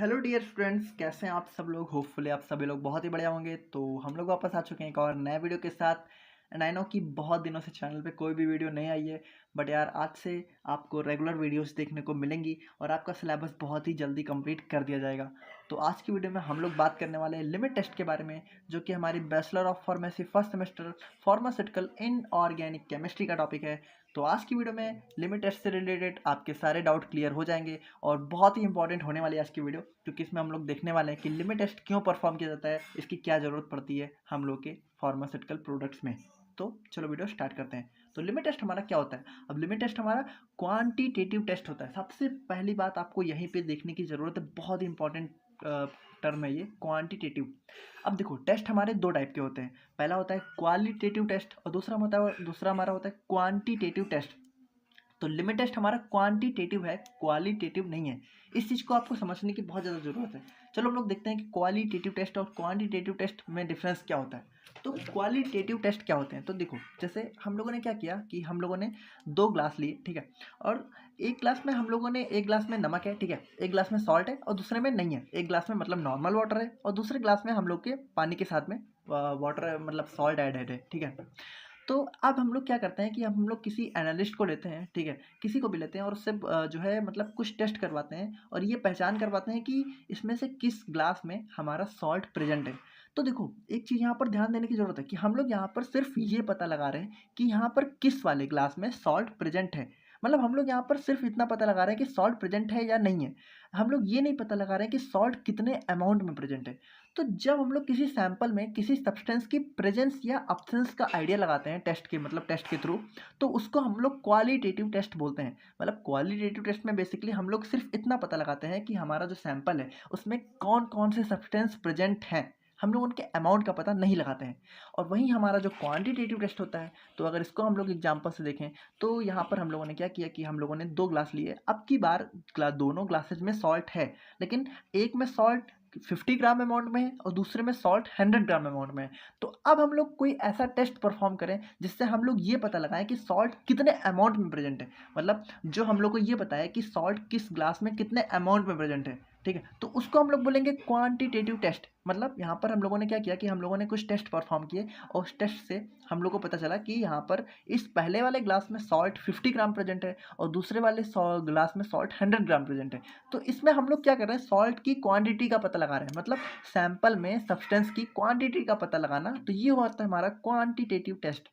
Hello dear students, कैसे हैं आप सब लोग। होपफुली आप सभी लोग बहुत ही बढ़िया होंगे। तो हम लोग वापस आ चुके हैं एक और नए वीडियो के साथ। एंड आई नो कि बहुत दिनों से चैनल पे कोई भी वीडियो नहीं आई है, बट यार आज से आपको रेगुलर वीडियोस देखने को मिलेंगी और आपका सिलेबस बहुत ही जल्दी कंप्लीट कर दिया जाएगा। तो आज की वीडियो में हम लोग बात करने वाले हैं लिमिट टेस्ट के बारे में, जो कि हमारी bachelor of pharmacy first semester pharmaceutical in organic chemistry का टॉपिक है। तो आज की वीडियो में लिमिट टेस्ट से रिलेटेड आपके सारे डाउट क्लियर हो जाएंगे और बहुत ही इंपॉर्टेंट होने वाली है आज की वीडियो, क्योंकि इसमें हम लोग देखने वाले हैं कि लिमिट टेस्ट क्यों परफॉर्म किया जाता है, इसकी क्या ज़रूरत पड़ती है हम लोग के फार्मास्यूटिकल प्रोडक्ट्स में। तो चलो वीडियो स्टार्ट करते हैं। तो लिमिट टेस्ट हमारा क्या होता है। अब लिमिट टेस्ट हमारा क्वांटिटेटिव टेस्ट होता है। सबसे पहली बात आपको यहीं पे देखने की ज़रूरत है, बहुत ही इंपॉर्टेंट टर्म है ये क्वांटिटेटिव। अब देखो, टेस्ट हमारे दो टाइप के होते हैं। पहला होता है क्वालिटेटिव टेस्ट और दूसरा हमारा होता है क्वांटिटेटिव टेस्ट। तो लिमिट टेस्ट हमारा क्वांटिटेटिव है, क्वालिटेटिव नहीं है। इस चीज़ को आपको समझने की बहुत ज़्यादा ज़रूरत है। चलो हम लोग देखते हैं कि क्वालिटेटिव टेस्ट और क्वांटिटेटिव टेस्ट में डिफरेंस क्या होता है। तो क्वालिटेटिव टेस्ट क्या होते हैं, तो देखो जैसे हम लोगों ने क्या किया कि हम लोगों ने दो ग्लास लिए, ठीक है। और एक ग्लास में हम लोगों ने, एक ग्लास में नमक है, ठीक है, एक ग्लास में सॉल्ट है और दूसरे में नहीं है। एक ग्लास में मतलब नॉर्मल वाटर है और दूसरे ग्लास में हम लोग के पानी के साथ में वाटर मतलब सॉल्ट ऐड है, ठीक है। तो अब हम लोग क्या करते हैं कि हम लोग किसी एनालिस्ट को लेते हैं, ठीक है, किसी को भी लेते हैं और उससे जो है मतलब कुछ टेस्ट करवाते हैं और ये पहचान करवाते हैं कि इसमें से किस ग्लास में हमारा सॉल्ट प्रेजेंट है। तो देखो एक चीज़ यहाँ पर ध्यान देने की ज़रूरत है कि हम लोग यहाँ पर सिर्फ ये पता लगा रहे हैं कि यहाँ पर किस वाले ग्लास में सॉल्ट प्रेजेंट है। मतलब हम लोग यहाँ पर सिर्फ इतना पता लगा रहे हैं कि सॉल्ट प्रेजेंट है या नहीं है। हम लोग ये नहीं पता लगा रहे हैं कि सॉल्ट कितने अमाउंट में प्रेजेंट है। तो जब हम लोग किसी सैंपल में किसी सब्सटेंस की प्रेजेंस या अब्सेंस का आइडिया लगाते हैं टेस्ट के मतलब टेस्ट के थ्रू, तो उसको हम लोग क्वालिटेटिव टेस्ट बोलते हैं। मतलब क्वालिटेटिव टेस्ट में बेसिकली हम लोग सिर्फ इतना पता लगाते हैं कि हमारा जो सैंपल है उसमें कौन कौन से सब्सटेंस प्रेजेंट हैं। हम लोग उनके अमाउंट का पता नहीं लगाते हैं। और वहीं हमारा जो क्वांटिटेटिव टेस्ट होता है, तो अगर इसको हम लोग एग्जांपल से देखें तो यहाँ पर हम लोगों ने क्या किया कि हम लोगों ने दो ग्लास लिए। अब की बार दोनों ग्लासेज में सॉल्ट है, लेकिन एक में सॉल्ट 50 ग्राम अमाउंट में है और दूसरे में सॉल्ट 100 ग्राम अमाउंट में है। तो अब हम लोग कोई ऐसा टेस्ट परफॉर्म करें जिससे हम लोग ये पता लगाएं कि सॉल्ट कितने अमाउंट में प्रेजेंट है। मतलब जो हम लोग को ये पता है कि सॉल्ट किस ग्लास में कितने अमाउंट में प्रेजेंट है, ठीक है, तो उसको हम लोग बोलेंगे क्वांटिटेटिव टेस्ट। मतलब यहाँ पर हम लोगों ने क्या किया कि हम लोगों ने कुछ टेस्ट परफॉर्म किए और उस टेस्ट से हम लोग को पता चला कि यहाँ पर इस पहले वाले ग्लास में सॉल्ट 50 ग्राम प्रेजेंट है और दूसरे वाले ग्लास में सॉल्ट 100 ग्राम प्रेजेंट है। तो इसमें हम लोग क्या कर रहे हैं, सॉल्ट की क्वांटिटी का पता लगा रहे हैं। मतलब सैंपल में सब्सटेंस की क्वांटिटी का पता लगाना, तो ये होता है हमारा क्वांटिटेटिव टेस्ट।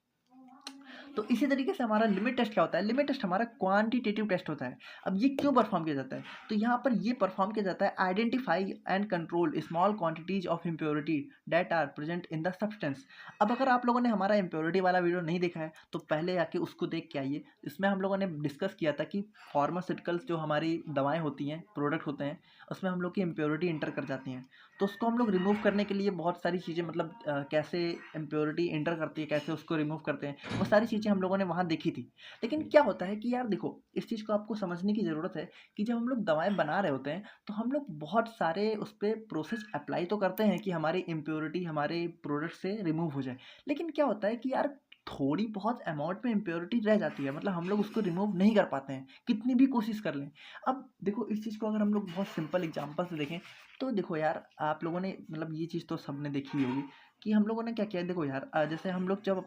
तो इसी तरीके से हमारा लिमिट टेस्ट क्या होता है, लिमिट टेस्ट हमारा क्वांटिटेटिव टेस्ट होता है। अब ये क्यों परफॉर्म किया जाता है, तो यहाँ पर ये परफॉर्म किया जाता है identify and control small quantities of impurity that are present in the substance. अब अगर आप लोगों ने हमारा इम्प्योरिटी वाला वीडियो नहीं देखा है तो पहले आके उसको देख के आइए। इसमें हम लोगों ने डिस्कस किया था कि फार्मास्यूटिकल्स जो हमारी दवाएं होती हैं, प्रोडक्ट होते हैं, उसमें हम लोग की इम्प्योरिटी इंटर कर जाती हैं। तो उसको हम लोग रिमूव करने के लिए बहुत सारी चीज़ें, मतलब कैसे इम्प्योरिटी इंटर करती है, कैसे उसको रिमूव करते हैं, वो सारी चीज़ें हम लोगों ने वहाँ देखी थी। लेकिन क्या होता है कि यार देखो, इस चीज़ को आपको समझने की ज़रूरत है कि जब हम लोग दवाएं बना रहे होते हैं तो हम लोग बहुत सारे उस पर प्रोसेस अप्लाई तो करते हैं कि हमारी इम्प्योरिटी हमारे प्रोडक्ट से रिमूव हो जाए। लेकिन क्या होता है कि यार थोड़ी बहुत अमाउंट में इम्प्योरिटी रह जाती है, मतलब हम लोग उसको रिमूव नहीं कर पाते हैं कितनी भी कोशिश कर लें। अब देखो इस चीज़ को अगर हम लोग बहुत सिंपल एग्जांपल से देखें तो देखो यार, आप लोगों ने मतलब ये चीज़ तो सबने देखी ही होगी कि हम लोगों ने क्या किया है। देखो यार, जैसे हम लोग जब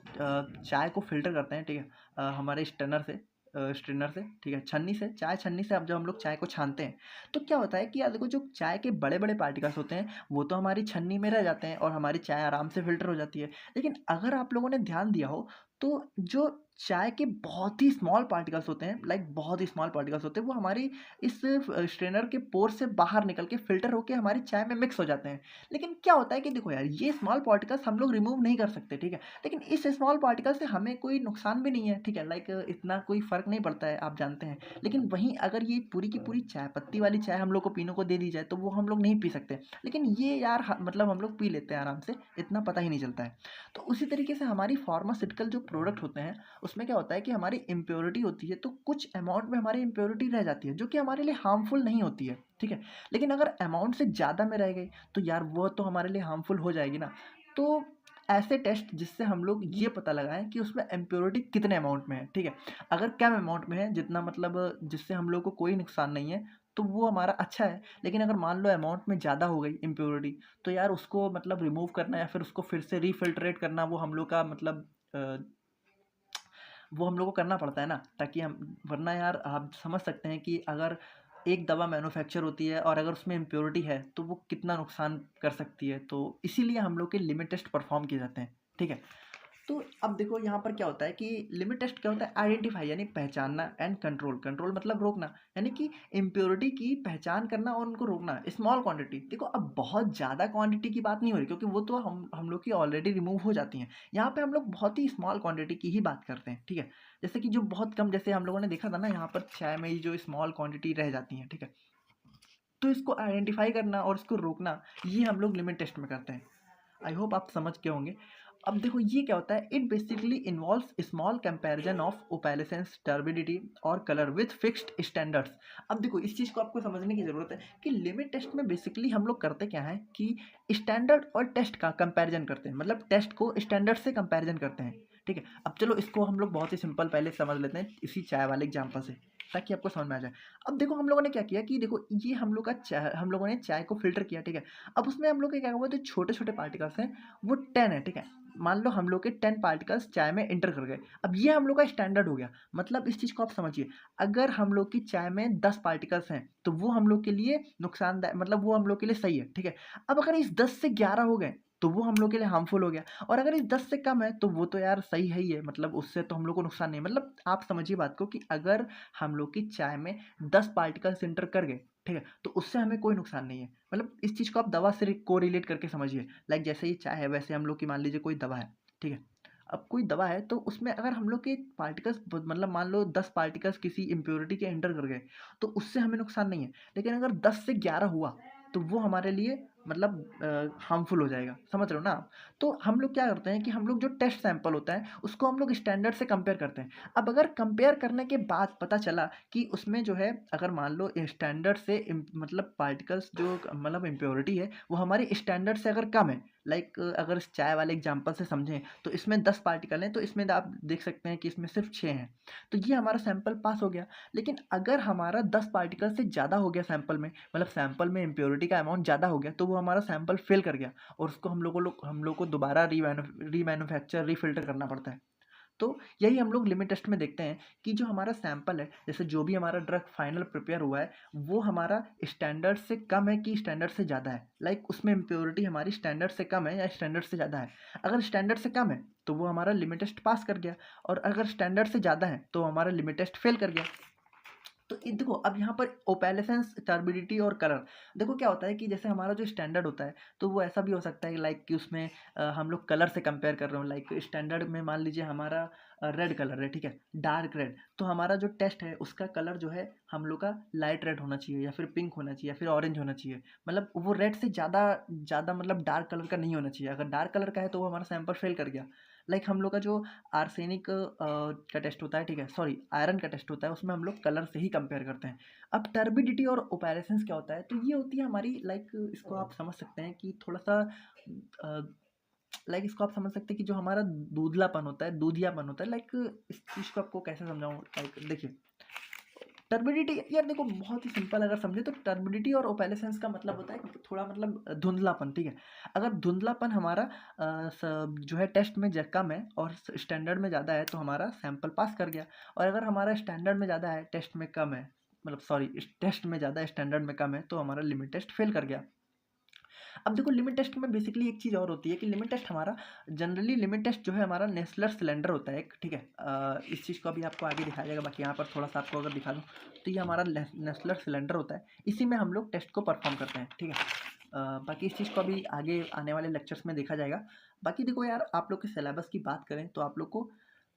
चाय को फ़िल्टर करते हैं, ठीक है, हमारे स्ट्रेनर से, ठीक है, छन्नी से, चाय छन्नी से अब जब हम लोग चाय को छानते हैं तो क्या होता है कि यार देखो, जो चाय के बड़े बड़े पार्टिकल्स होते हैं वो तो हमारी छन्नी में रह जाते हैं और हमारी चाय आराम से फ़िल्टर हो जाती है। लेकिन अगर आप लोगों ने ध्यान दिया हो तो जो चाय के बहुत ही स्मॉल पार्टिकल्स होते हैं, लाइक बहुत ही स्मॉल पार्टिकल्स होते हैं, वो हमारी इस स्ट्रेनर के पोर से बाहर निकल के फ़िल्टर होके हमारी चाय में मिक्स हो जाते हैं। लेकिन क्या होता है कि देखो यार, ये स्मॉल पार्टिकल्स हम लोग रिमूव नहीं कर सकते, ठीक है, लेकिन इस स्मॉल पार्टिकल से हमें कोई नुकसान भी नहीं है, ठीक है, लाइक इतना कोई फ़र्क नहीं पड़ता है, आप जानते हैं। लेकिन वहीं अगर ये पूरी की पूरी चाय पत्ती वाली चाय हम लोग को पीने को दे दी जाए तो वो हम लोग नहीं पी सकते। लेकिन ये यार मतलब हम लोग पी लेते हैं आराम से, इतना पता ही नहीं चलता है। तो उसी तरीके से हमारी फार्मास्यूटिकल जो प्रोडक्ट होते हैं उसमें क्या होता है कि हमारी इम्प्योरिटी होती है, तो कुछ अमाउंट में हमारी इम्प्योरिटी रह जाती है जो कि हमारे लिए हार्मफुल नहीं होती है, ठीक है। लेकिन अगर अमाउंट से ज़्यादा में रह गई तो यार वो तो हमारे लिए हार्मफुल हो जाएगी ना। तो ऐसे टेस्ट जिससे हम लोग ये पता लगाएं कि उसमें इम्प्योरिटी कितने अमाउंट में है, ठीक है। अगर कम अमाउंट में है, जितना मतलब जिससे हम लोग को कोई नुकसान नहीं है, तो वो हमारा अच्छा है। लेकिन अगर मान लो अमाउंट में ज़्यादा हो गई इम्प्योरिटी, तो यार उसको मतलब रिमूव करना या फिर उसको फिर से रीफिल्ट्रेट करना वो हम लोग का मतलब वो हम लोग को करना पड़ता है ना, ताकि हम, वरना यार आप समझ सकते हैं कि अगर एक दवा मैन्युफैक्चर होती है और अगर उसमें इम्प्योरिटी है तो वो कितना नुकसान कर सकती है। तो इसीलिए हम लोग के लिमिट टेस्ट परफॉर्म किए जाते हैं, ठीक है। तो अब देखो यहाँ पर क्या होता है कि लिमिट टेस्ट क्या होता है, आइडेंटिफाई यानी पहचानना, एंड कंट्रोल, कंट्रोल मतलब रोकना, यानी कि इम्प्योरिटी की पहचान करना और उनको रोकना। स्मॉल क्वांटिटी, देखो अब बहुत ज़्यादा क्वांटिटी की बात नहीं हो रही, क्योंकि वो तो हम लोग की ऑलरेडी रिमूव हो जाती हैं। यहाँ पे हम लोग बहुत ही स्मॉल क्वांटिटी की ही बात करते हैं, ठीक है। जैसे कि जो बहुत कम, जैसे हम लोगों ने देखा था ना यहाँ पर चाय में ही जो स्मॉल क्वांटिटी रह जाती हैं, ठीक है। तो इसको आइडेंटिफाई करना और इसको रोकना, ये हम लोग लिमिट टेस्ट में करते हैं। आई होप आप समझ के होंगे। अब देखो ये क्या होता है, it basically involves small comparison of opalescence, turbidity और कलर विथ फिक्स्ड स्टैंडर्ड्स। अब देखो इस चीज़ को आपको समझने की ज़रूरत है कि लिमिट टेस्ट में बेसिकली हम लोग करते क्या है कि स्टैंडर्ड और टेस्ट का कंपैरिजन करते हैं, मतलब टेस्ट को स्टैंडर्ड से कंपैरिजन करते हैं, ठीक है। अब चलो इसको हम लोग बहुत ही सिंपल पहले समझ लेते हैं इसी चाय वाले एग्जाम्पल से, ताकि आपको समझ में आ जाए। अब देखो हम लोगों ने क्या किया कि देखो ये हम लोग का चाय, हम लोगों ने चाय को फिल्टर किया, ठीक है। अब उसमें हम लोग के क्या हुआ, जो छोटे छोटे पार्टिकल्स हैं वो 10 है, ठीक है। मान लो हम लोग के 10 पार्टिकल्स चाय में एंटर कर गए। अब ये हम लोग का स्टैंडर्ड हो गया। मतलब इस चीज़ को आप समझिए, अगर हम लोग की चाय में 10 पार्टिकल्स हैं तो वो हम लोग के लिए नुकसानदायक, मतलब वो हम लोग के लिए सही है, ठीक है। अब अगर इस 10 से 11 हो गए तो वो हम लोग के लिए हार्मफुल हो गया, और अगर इस 10 से कम है तो वो तो यार सही है ही है, मतलब उससे तो हम लोग को नुकसान नहीं है। मतलब आप समझिए बात को कि अगर हम लोग की चाय में 10 पार्टिकल्स एंटर कर गए, ठीक है, तो उससे हमें कोई नुकसान नहीं है। मतलब इस चीज़ को आप दवा से को रिलेट करके समझिए। लाइक जैसे ये चाय है, वैसे हम लोग की मान लीजिए कोई दवा है, ठीक है। अब कोई दवा है तो उसमें अगर हम लोग के पार्टिकल्स मतलब मान लो 10 पार्टिकल्स किसी इम्प्योरिटी के एंटर कर गए तो उससे हमें नुकसान नहीं है। लेकिन अगर 10 से 11 हुआ तो वो हमारे लिए मतलब हार्मफुल हो जाएगा, समझ रहे हो ना आप। तो हम लोग क्या करते हैं कि हम लोग जो टेस्ट सैंपल होता है उसको हम लोग स्टैंडर्ड से कंपेयर करते हैं। अब अगर कंपेयर करने के बाद पता चला कि उसमें जो है, अगर मान लो स्टैंडर्ड से मतलब पार्टिकल्स जो मतलब इम्प्योरिटी है वो हमारी स्टैंडर्ड से अगर कम है, लाइक अगर इस चाय वाले एग्जांपल से समझें तो इसमें 10 पार्टिकल हैं, तो इसमें आप देख सकते हैं कि इसमें सिर्फ 6 हैं, तो ये हमारा सैंपल पास हो गया। लेकिन अगर हमारा 10 पार्टिकल से ज़्यादा हो गया सैंपल में, मतलब सैंपल में इम्प्योरिटी का अमाउंट ज़्यादा हो गया, तो वो हमारा सैंपल फेल कर गया और उसको हम लोग को दोबारा रीमैन्युफैक्चर रीफिल्टर करना पड़ता है। तो यही हम लोग लिमिट टेस्ट में देखते हैं कि जो हमारा सैंपल है, जैसे जो भी हमारा ड्रग फाइनल प्रिपेयर हुआ है वो हमारा स्टैंडर्ड से कम है कि स्टैंडर्ड से ज़्यादा है। लाइक उसमें इम्प्योरिटी हमारी स्टैंडर्ड से कम है या स्टैंडर्ड से ज़्यादा है। अगर स्टैंडर्ड से कम है तो वो हमारा लिमिट टेस्ट पास कर गया, और अगर स्टैंडर्ड से ज़्यादा है तो हमारा लिमिट टेस्ट फेल कर गया। तो देखो अब यहाँ पर ओपेलेसेंस, टर्बिडिटी और कलर, देखो क्या होता है कि जैसे हमारा जो स्टैंडर्ड होता है तो वो ऐसा भी हो सकता है लाइक कि उसमें हम लोग कलर से कंपेयर कर रहे हो। लाइक स्टैंडर्ड में मान लीजिए हमारा रेड कलर है, ठीक है, डार्क रेड, तो हमारा जो टेस्ट है उसका कलर जो है हम लोग का लाइट रेड होना चाहिए या फिर पिंक होना चाहिए या फिर ऑरेंज होना चाहिए। मतलब वो रेड से ज़्यादा ज़्यादा मतलब डार्क कलर का नहीं होना चाहिए। अगर डार्क कलर का है तो वो हमारा सैंपल फेल कर गया। लाइक हम लोग का जो आर्सेनिक का टेस्ट होता है, ठीक है, सॉरी आयरन का टेस्ट होता है, उसमें हम लोग कलर से ही कंपेयर करते हैं। अब टर्बिडिटी और ओपेरेसेंस क्या होता है, तो ये होती है हमारी लाइक, इसको आप समझ सकते हैं कि थोड़ा सा लाइक इसको आप समझ सकते हैं कि जो हमारा दूधलापन होता है, दूधियापन होता है, लाइक इस चीज़ को आपको कैसे समझाऊँ। लाइक देखिए टर्बिडिटी, यार देखो बहुत ही सिंपल अगर समझे तो टर्बिडिटी और ओपेलेसेंस का मतलब होता है कि थोड़ा मतलब धुंधलापन, ठीक है। अगर धुंधलापन हमारा जो है टेस्ट में कम है और स्टैंडर्ड में ज़्यादा है तो हमारा सैंपल पास कर गया। और अगर हमारा स्टैंडर्ड में ज़्यादा है, टेस्ट में कम है, मतलब सॉरी टेस्ट में ज़्यादा है स्टैंडर्ड में कम है, तो हमारा लिमिट टेस्ट फेल कर गया। अब देखो लिमिट टेस्ट में बेसिकली एक चीज़ और होती है कि लिमिट टेस्ट हमारा, जनरली लिमिट टेस्ट जो है हमारा नेस्लर सिलेंडर होता है एक, ठीक है। इस चीज़ को अभी आपको आगे दिखाया जाएगा, बाकी यहाँ पर थोड़ा सा आपको अगर दिखा दूँ तो ये हमारा नेस्लर सिलेंडर होता है, इसी में हम लोग टेस्ट को परफॉर्म करते हैं, ठीक है। बाकी इस चीज़ को अभी आगे आने वाले लेक्चर्स में देखा जाएगा। बाकी देखो यार आप लोग के सिलेबस की बात करें तो आप लोग को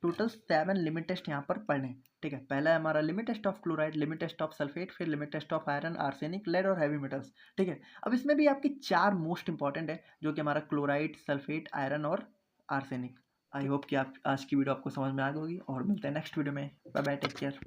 टोटल 7 लिमिट टेस्ट यहाँ पर पढ़ने हैं, ठीक है। पहला है हमारा limit test of chloride, limit test of sulphate, फिर limit test of iron, arsenic, lead और हैवी मेटल्स, ठीक है। अब इसमें भी आपकी 4 मोस्ट इंपॉर्टेंट है, जो कि हमारा क्लोराइड, सल्फेट, आयरन और आर्सेनिक। आई होप कि आप आज की वीडियो आपको समझ में आ गई होगी, और मिलते हैं नेक्स्ट वीडियो में। Bye bye, take care.